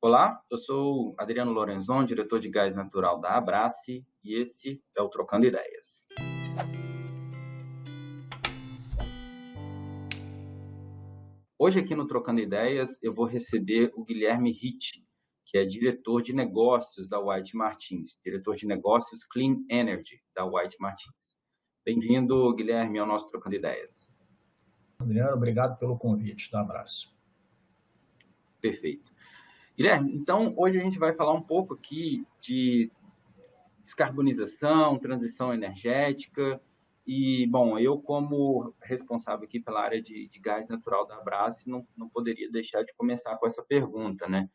Olá, eu sou Adriano Lorenzon, diretor de gás natural da Abrace, e esse é o Trocando Ideias. Hoje aqui no Trocando Ideias eu vou receber o Guilherme Ritt, que é diretor de negócios da White Martins, diretor de negócios Clean Energy da White Martins. Bem-vindo, Guilherme, ao nosso Trocando Ideias. Adriano, obrigado pelo convite. Dá abraço. Perfeito. Guilherme, então hoje a gente vai falar um pouco aqui de descarbonização, transição energética. E, bom, eu como responsável aqui pela área de gás natural da Abrace, não poderia deixar de começar com essa pergunta, né?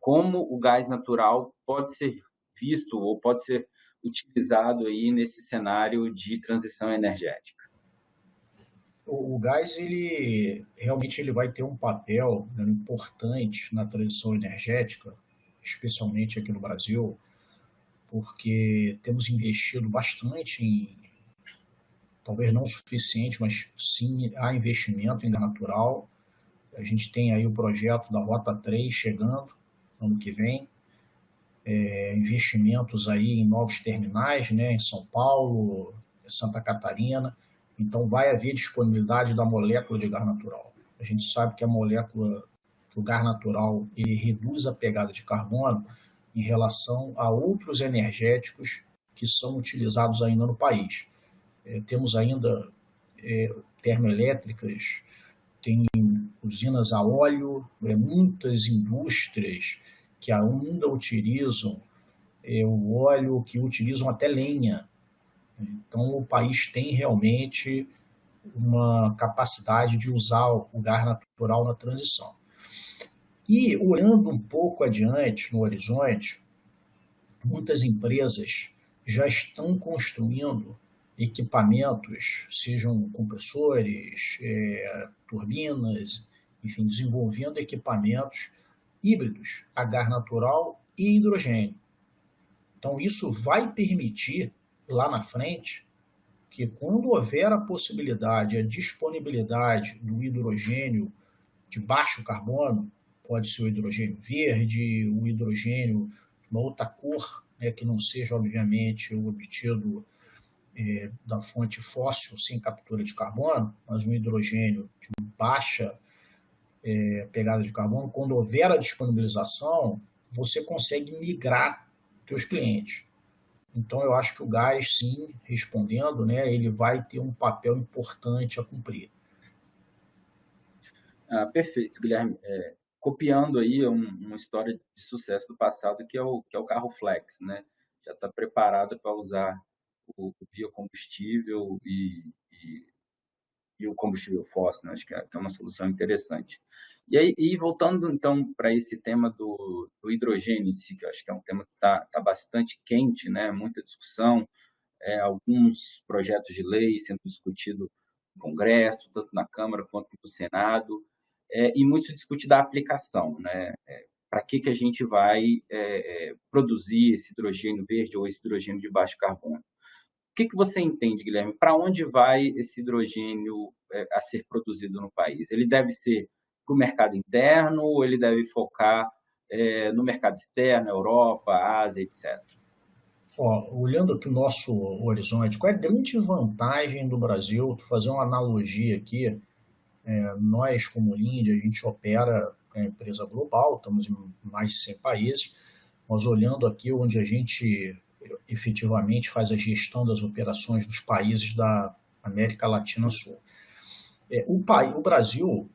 Como o gás natural pode ser visto ou pode ser utilizado aí nesse cenário de transição energética? O gás, ele realmente ele vai ter um papel, né, importante na transição energética, especialmente aqui no Brasil, porque temos investido bastante talvez não o suficiente, mas sim há investimento em gás natural. A gente tem aí o projeto da Rota 3 chegando ano que vem, investimentos aí em novos terminais, né, em São Paulo, Santa Catarina. Então, vai haver disponibilidade da molécula de gás natural. A gente sabe que a molécula, que o gás natural, ele reduz a pegada de carbono em relação a outros energéticos que são utilizados ainda no país. Temos ainda termoelétricas, tem usinas a óleo, muitas indústrias que ainda utilizam o óleo, que utilizam até lenha. Então, o país tem realmente uma capacidade de usar o gás natural na transição. E, olhando um pouco adiante no horizonte, muitas empresas já estão construindo equipamentos, sejam compressores, turbinas, enfim, desenvolvendo equipamentos híbridos a gás natural e hidrogênio. Então, isso vai permitir, lá na frente, que quando houver a possibilidade, a disponibilidade do hidrogênio de baixo carbono, pode ser o hidrogênio verde, o hidrogênio de uma outra cor, né, que não seja, obviamente, o obtido da fonte fóssil sem captura de carbono, mas um hidrogênio de baixa pegada de carbono, quando houver a disponibilização, você consegue migrar seus clientes. Então, eu acho que o gás, sim, respondendo, né, ele vai ter um papel importante a cumprir. Perfeito, Guilherme. Copiando aí uma história de sucesso do passado, que é o carro flex, né? Já está preparado para usar o biocombustível e o combustível fóssil, né? Acho que é uma solução interessante. E aí, voltando então para esse tema do hidrogênio em si, que eu acho que é um tema que está bastante quente, né? Muita discussão, alguns projetos de lei sendo discutido no Congresso, tanto na Câmara quanto no Senado, e muito se discute da aplicação, né? Para que a gente vai produzir esse hidrogênio verde ou esse hidrogênio de baixo carbono? O que você entende, Guilherme? Para onde vai esse hidrogênio a ser produzido no país? Ele deve ser para o mercado interno ou ele deve focar no mercado externo, Europa, Ásia, etc.? Olhando aqui o nosso horizonte, qual é a grande vantagem do Brasil? Vou fazer uma analogia aqui. Nós, como Linde, a gente opera a empresa global, estamos em mais de 100 países, mas olhando aqui onde a gente efetivamente faz a gestão das operações dos países da América Latina Sul. O Brasil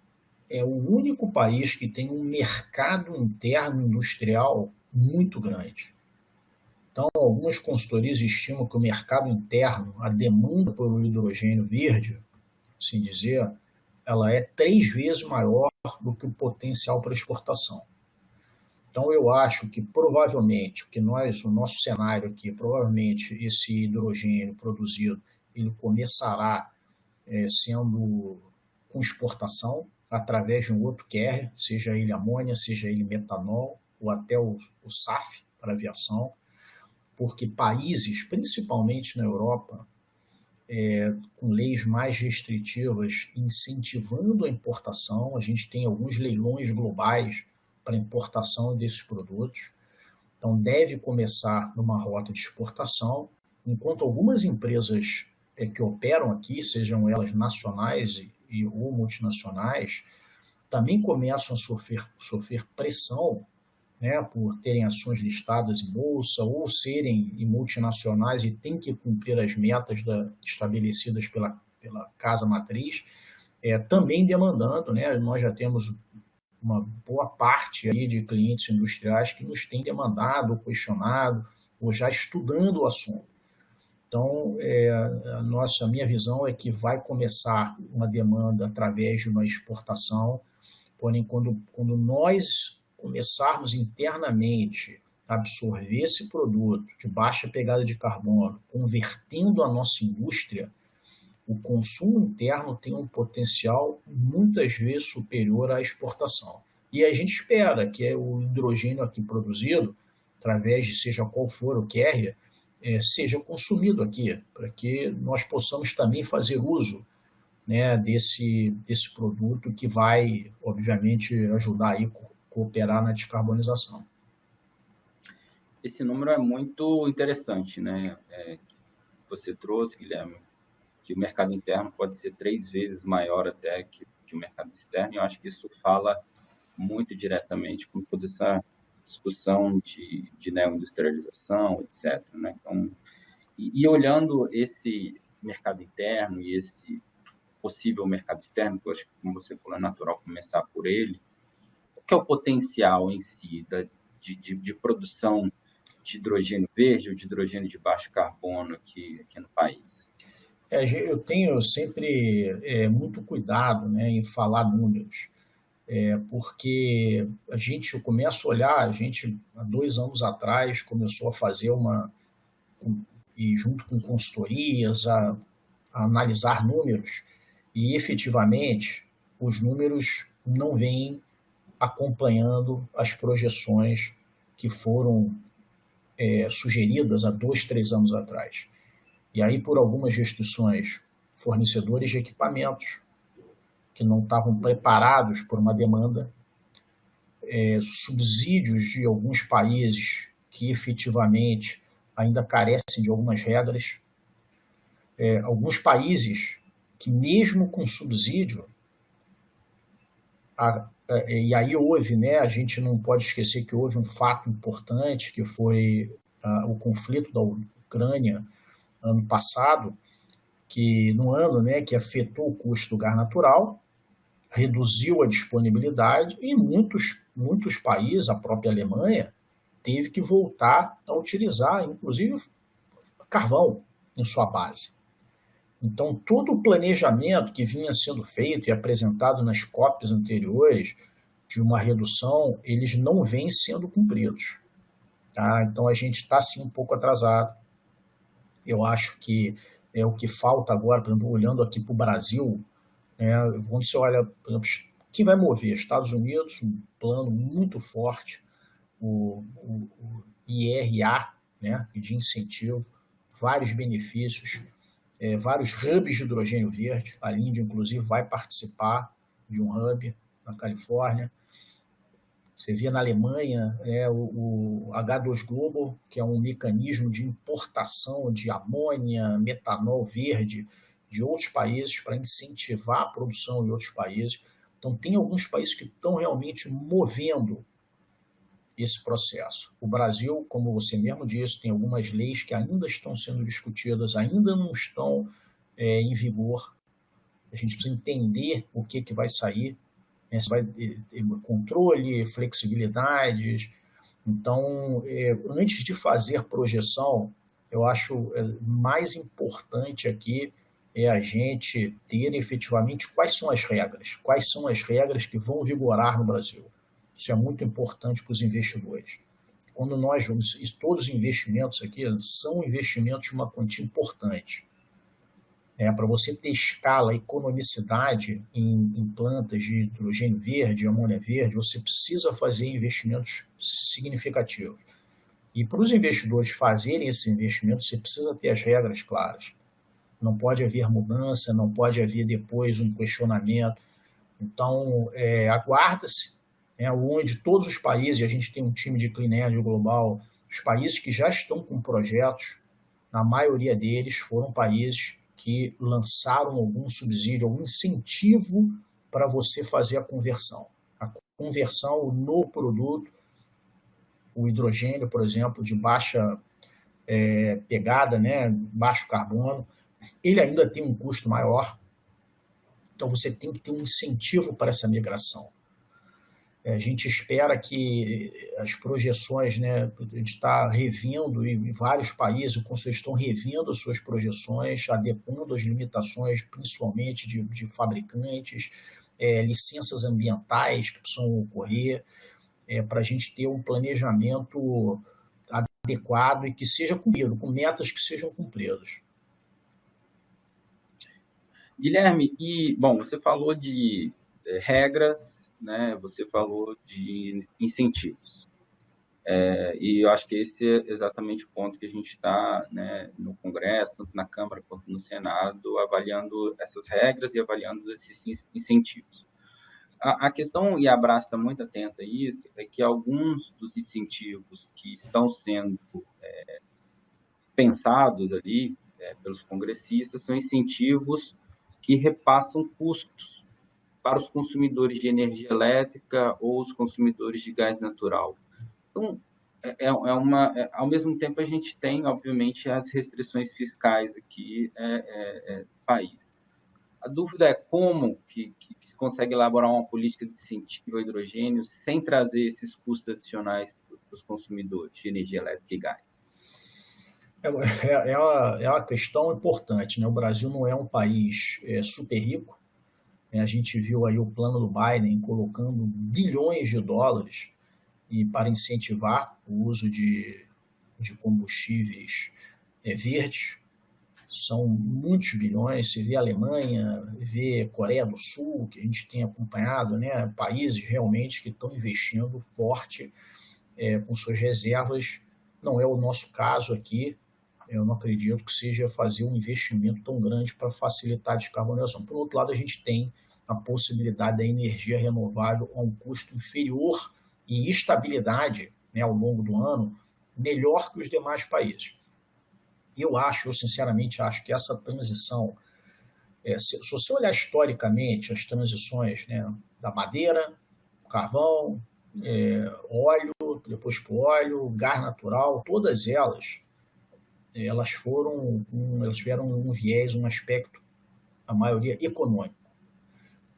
é o único país que tem um mercado interno industrial muito grande. Então, algumas consultorias estimam que o mercado interno, a demanda pelo hidrogênio verde, assim dizer, ela é 3 vezes maior do que o potencial para exportação. Então, eu acho que provavelmente, o nosso cenário aqui, provavelmente esse hidrogênio produzido, ele começará sendo com exportação, através de um outro carrier, seja ele amônia, seja ele metanol, ou até o SAF para aviação, porque países, principalmente na Europa, com leis mais restritivas, incentivando a importação. A gente tem alguns leilões globais para importação desses produtos. Então, deve começar numa rota de exportação, enquanto algumas empresas que operam aqui, sejam elas nacionais ou multinacionais, também começam a sofrer pressão, né, por terem ações listadas em bolsa ou serem multinacionais e têm que cumprir as metas estabelecidas pela casa matriz, também demandando, né, nós já temos uma boa parte aí de clientes industriais que nos têm demandado, questionado, ou já estudando o assunto. Então, a minha visão é que vai começar uma demanda através de uma exportação, porém, quando nós começarmos internamente a absorver esse produto de baixa pegada de carbono, convertendo a nossa indústria, o consumo interno tem um potencial muitas vezes superior à exportação. E a gente espera que o hidrogênio aqui produzido, através de seja qual for o carrier, seja consumido aqui, para que nós possamos também fazer uso, né, desse produto que vai, obviamente, ajudar aí a cooperar na descarbonização. Esse número é muito interessante, né? Você trouxe, Guilherme, que o mercado interno pode ser 3 vezes maior até que o mercado externo, e eu acho que isso fala muito diretamente com toda essa discussão de neoindustrialização, etc. Né? Então, e olhando esse mercado interno e esse possível mercado externo, que eu acho que, como você falou, é natural começar por ele, o que é o potencial em si de produção de hidrogênio verde ou de hidrogênio de baixo carbono aqui no país? Eu tenho sempre muito cuidado, né, em falar números, porque eu começo a olhar, a gente, há 2 anos atrás, começou a fazer e junto com consultorias, a analisar números, e efetivamente os números não vêm acompanhando as projeções que foram sugeridas há 2, 3 anos atrás. E aí, por algumas restrições, fornecedores de equipamentos que não estavam preparados por uma demanda, subsídios de alguns países que efetivamente ainda carecem de algumas regras, alguns países que mesmo com subsídio, e aí houve, né, a gente não pode esquecer que houve um fato importante, que foi o conflito da Ucrânia ano passado, no ano, né, que afetou o custo do gás natural, reduziu a disponibilidade e muitos países, a própria Alemanha, teve que voltar a utilizar, inclusive, carvão em sua base. Então, todo o planejamento que vinha sendo feito e apresentado nas COPs anteriores de uma redução, eles não vêm sendo cumpridos. Tá? Então, a gente está, sim, um pouco atrasado. Eu acho que o que falta agora, por exemplo, olhando aqui para o Brasil, quando você olha, por exemplo, o que vai mover? Estados Unidos, um plano muito forte, o IRA, né, de incentivo, vários benefícios, vários hubs de hidrogênio verde. A Linde, inclusive, vai participar de um hub na Califórnia. Você via na Alemanha o H2 Global, que é um mecanismo de importação de amônia, metanol verde de outros países para incentivar a produção em outros países. Então, tem alguns países que estão realmente movendo esse processo. O Brasil, como você mesmo disse, tem algumas leis que ainda estão sendo discutidas, ainda não estão em vigor. A gente precisa entender o que vai sair. Se vai ter controle, flexibilidades. Então, antes de fazer projeção, eu acho mais importante aqui a gente ter efetivamente quais são as regras que vão vigorar no Brasil. Isso é muito importante para os investidores. Quando nós vamos, todos os investimentos aqui são investimentos de uma quantia importante. Para você ter escala, economicidade em plantas de hidrogênio verde, amônia verde, você precisa fazer investimentos significativos. E para os investidores fazerem esse investimento, você precisa ter as regras claras. Não pode haver mudança, não pode haver depois um questionamento. Então, aguarda-se né, onde todos os países, a gente tem um time de Clean Energy Global, os países que já estão com projetos, na maioria deles foram países que lançaram algum subsídio, algum incentivo para você fazer a conversão. A conversão no produto, o hidrogênio, por exemplo, de baixa pegada, né, baixo carbono, ele ainda tem um custo maior, então você tem que ter um incentivo para essa migração. A gente espera que as projeções, né, a gente está revendo em vários países, os conselheiros estão revendo as suas projeções, adequando as limitações, principalmente de fabricantes, licenças ambientais que precisam ocorrer, para a gente ter um planejamento adequado e que seja cumprido, com metas que sejam cumpridas. Guilherme, bom, você falou de regras, né? Você falou de incentivos. E eu acho que esse é exatamente o ponto que a gente está, né, no Congresso, tanto na Câmara quanto no Senado, avaliando essas regras e avaliando esses incentivos. A questão, e a Brás está muito atenta a isso, é que alguns dos incentivos que estão sendo pensados ali pelos congressistas são incentivos que repassam custos para os consumidores de energia elétrica ou os consumidores de gás natural. Então, ao mesmo tempo, a gente tem, obviamente, as restrições fiscais aqui do país. A dúvida é como que se consegue elaborar uma política de incentivo ao hidrogênio sem trazer esses custos adicionais para os consumidores de energia elétrica e gás. É uma questão importante, né? O Brasil não é um país super rico, né? A gente viu aí o plano do Biden colocando bilhões de dólares para incentivar o uso de combustíveis verdes. São muitos bilhões. Você vê a Alemanha, vê Coreia do Sul, que a gente tem acompanhado, né? Países realmente que estão investindo forte com suas reservas. Não é o nosso caso aqui. Eu não acredito que seja fazer um investimento tão grande para facilitar a descarbonização. Por outro lado, a gente tem a possibilidade da energia renovável a um custo inferior e estabilidade, né, ao longo do ano, melhor que os demais países. Eu sinceramente acho que essa transição, se você olhar historicamente as transições, né, da madeira, carvão, óleo, depois para o óleo, gás natural, todas elas tiveram um viés, um aspecto, a maioria econômico.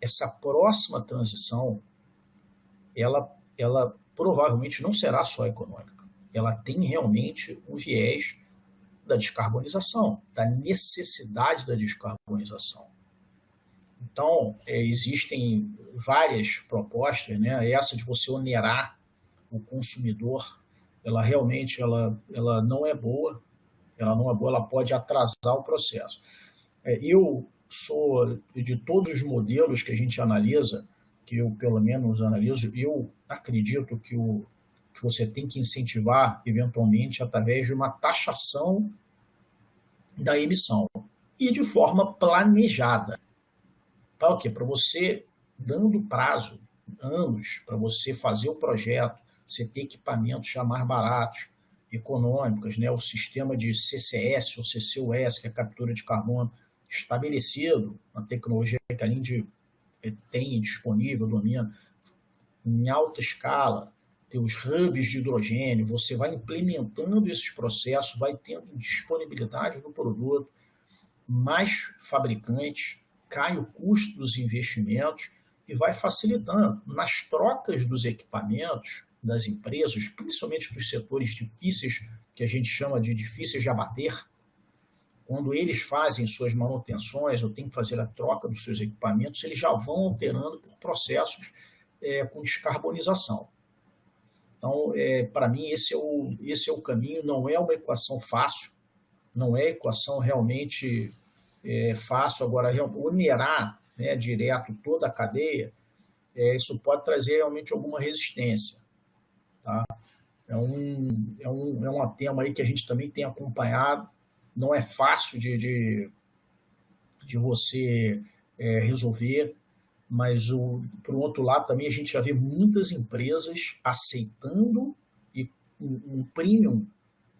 Essa próxima transição, ela provavelmente não será só econômica. Ela tem realmente um viés da descarbonização, da necessidade da descarbonização. Então, existem várias propostas, né? Essa de você onerar o consumidor, ela realmente ela não é boa, ela pode atrasar o processo. Eu sou, de todos os modelos que a gente analisa, que eu pelo menos analiso, eu acredito que você tem que incentivar, eventualmente, através de uma taxação da emissão e de forma planejada. Para o quê? Para você, dando prazo, anos, para você fazer o projeto, você ter equipamentos já mais baratos, econômicos, né? O sistema de CCS ou CCUS, que é a captura de carbono, estabelecido, uma tecnologia que a Linde tem disponível, domina, em alta escala, tem os hubs de hidrogênio, você vai implementando esses processos, vai tendo disponibilidade do produto, mais fabricantes, cai o custo dos investimentos e vai facilitando. Nas trocas dos equipamentos das empresas, principalmente dos setores difíceis, que a gente chama de difíceis de abater, quando eles fazem suas manutenções ou têm que fazer a troca dos seus equipamentos, eles já vão alterando por processos com descarbonização. Então, para mim, esse é o caminho. Não é uma equação fácil, não é equação realmente fácil. Agora, onerar, né, direto toda a cadeia, isso pode trazer realmente alguma resistência. Tá? É um tema aí que a gente também tem acompanhado. Não é fácil de você resolver. mas por outro lado também a gente já vê muitas empresas aceitando e um premium,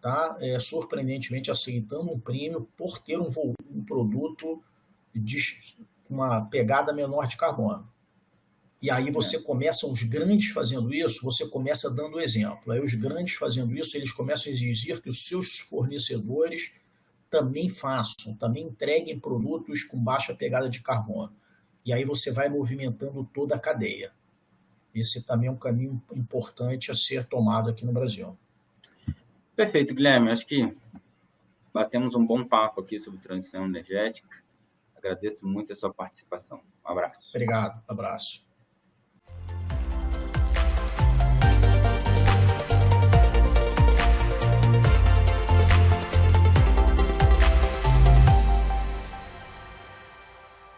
tá? Surpreendentemente aceitando um premium por ter um produto de uma pegada menor de carbono. E aí você começa, os grandes fazendo isso, você começa dando exemplo. Aí os grandes fazendo isso, eles começam a exigir que os seus fornecedores também façam, também entreguem produtos com baixa pegada de carbono. E aí você vai movimentando toda a cadeia. Esse também é um caminho importante a ser tomado aqui no Brasil. Perfeito, Guilherme. Acho que batemos um bom papo aqui sobre transição energética. Agradeço muito a sua participação. Um abraço. Obrigado, abraço.